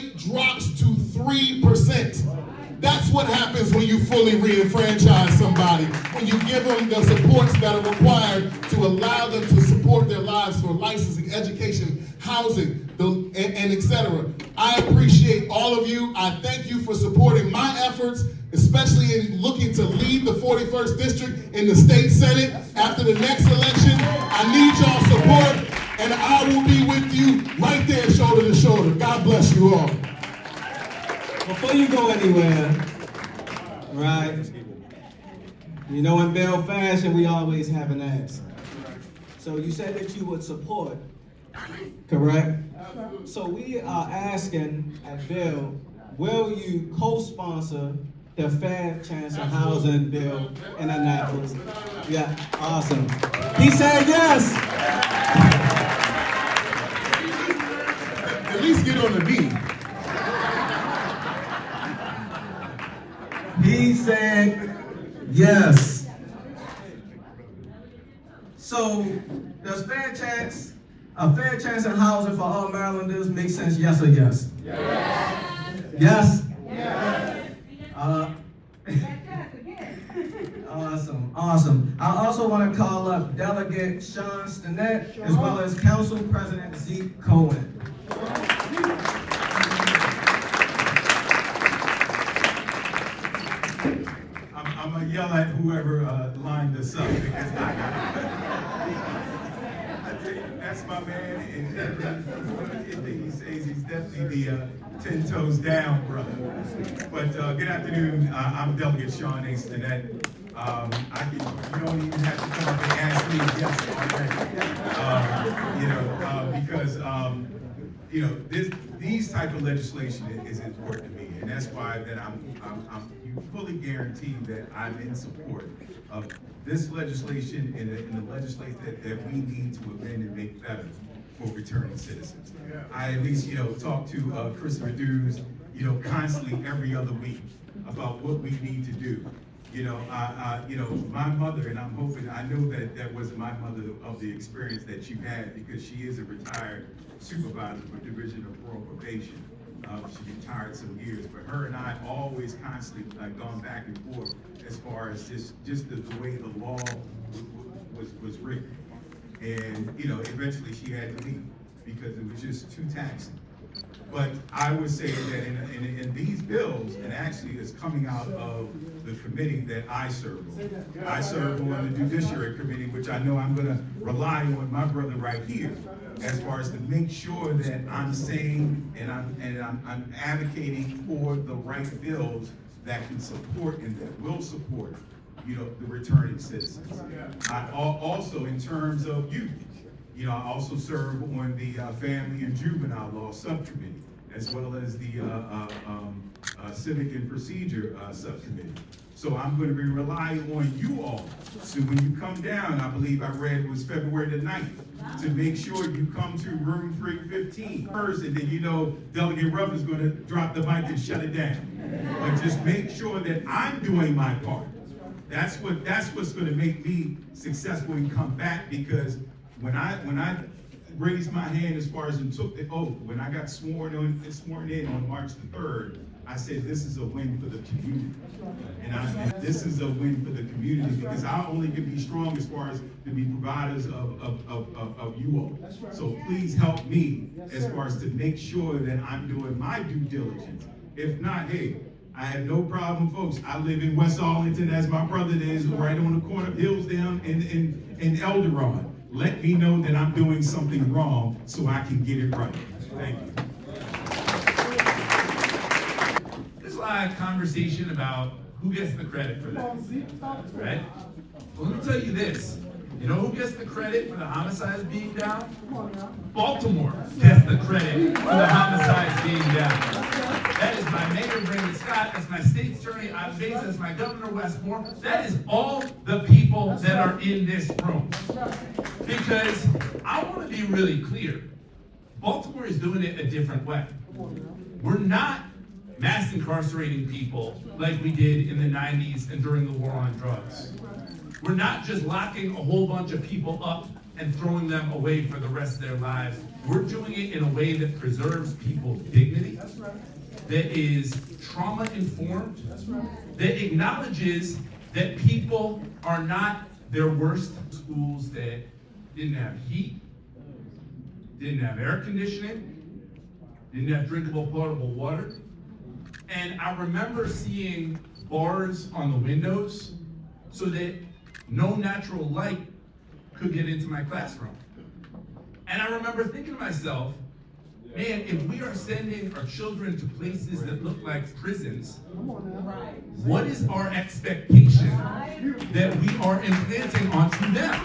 rate drops to 3%. That's what happens when you fully re-enfranchise somebody, when you give them the supports that are required to allow them to support their lives for licensing, education, housing, and etc. I appreciate all of you. I thank you for supporting my efforts, especially in looking to lead the 41st District in the State Senate after the next election. I need y'all's support, and I will be with you right there, shoulder to shoulder. God bless you all. Before you go anywhere, right, you know in Bill fashion, we always have an ask. So you said that you would support, correct? So we are asking at Bill, will you co-sponsor the Fair Chance of Housing Bill in Annapolis? Yeah, awesome. He said yes. At least get on the knee. He said yes. So does a fair chance of housing for all Marylanders make sense, yes or yes? Yes. Yes? Awesome. I also want to call up Delegate Sean Stinnett as well as Council President Zeke Cohen. I'm gonna yell at whoever lined this up because I tell you, that's my man, and everything he says, he's definitely the 10 toes down brother. But good afternoon. I'm Delegate Sean A. Stinnett. You don't even have to come up and ask me yes already. Because these type of legislation is important to me, and that's why that I'm fully guaranteed that I'm in support of this legislation and the legislation that we need to amend and make better for returning citizens. I at least talk to Christopher Dews constantly every other week about what we need to do. My mother, and I'm hoping, I know that was my mother of the experience that you had, because she is a retired supervisor for Division of Rural Probation. She retired some years, but her and I always constantly gone back and forth as far as just the way the law was written. And eventually she had to leave because it was just too taxing. But I would say that in these bills, and actually it's coming out of the committee that I serve on. I serve on the Judiciary Committee, which I know I'm going to rely on my brother right here, as far as to make sure that I'm saying and I'm advocating for the right bills that can support and that will support the returning citizens. I also, in terms of youth, I also serve on the Family and Juvenile Law Subcommittee, as well as the Civic and Procedure Subcommittee. So I'm going to be relying on you all. So when you come down, I believe I read it was February the 9th, to make sure you come to room 315 first, and then Delegate Ruff is going to drop the mic and shut it down. But just make sure that I'm doing my part. That's what's going to make me successful and come back, because when I raised my hand as far as and took the oath, when I got sworn in on March the 3rd, I said this is a win for the community. And this is a win for the community, because I only can be strong as far as to be providers of you all. So please help me as far as to make sure that I'm doing my due diligence. If not, hey, I have no problem, folks. I live in West Arlington, as my brother is, right on the corner of Hillsdale in Eldorado. Let me know that I'm doing something wrong so I can get it right. Thank you. There's a lot of conversation about who gets the credit for that, right? Well, let me tell you this. You know who gets the credit for the homicides being down? Baltimore gets the credit for the homicides being down. That is my mayor, Brandon Scott. That's my state attorney, Adam Bates. That's my governor, Westmore. That is all the people that are in this room. Because I want to be really clear. Baltimore is doing it a different way. We're not mass incarcerating people like we did in the 90s and during the war on drugs. We're not just locking a whole bunch of people up and throwing them away for the rest of their lives. We're doing it in a way that preserves people's dignity, that is trauma-informed, that acknowledges that people are not their worst. Schools that didn't have heat, didn't have air conditioning, didn't have drinkable potable water. And I remember seeing bars on the windows so that no natural light could get into my classroom. And I remember thinking to myself, man, if we are sending our children to places that look like prisons, what is our expectation that we are implanting onto them?